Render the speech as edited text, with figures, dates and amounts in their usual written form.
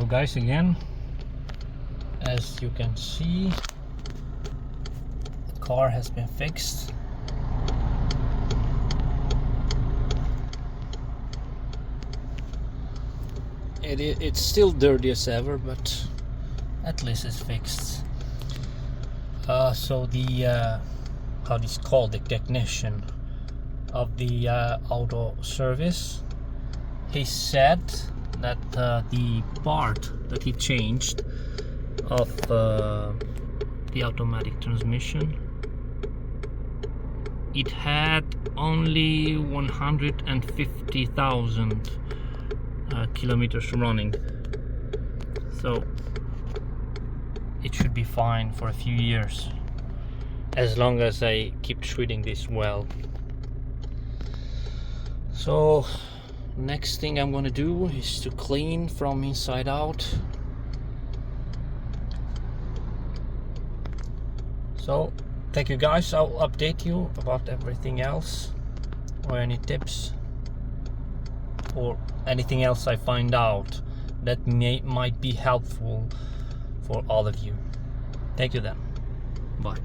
Hello guys again. As you can see, the car has been fixed. It's still dirty as ever, but at least it's fixed. So the how this called, the technician of the auto service, he said that the part that he changed of the automatic transmission, it had only 150,000 kilometers running, so it should be fine for a few years as long as I keep treating this well. So next thing I'm gonna do is to clean from inside out. So thank you guys. I'll update you about everything else, or any tips or anything else I find out that might be helpful for all of you. Thank you then. Bye.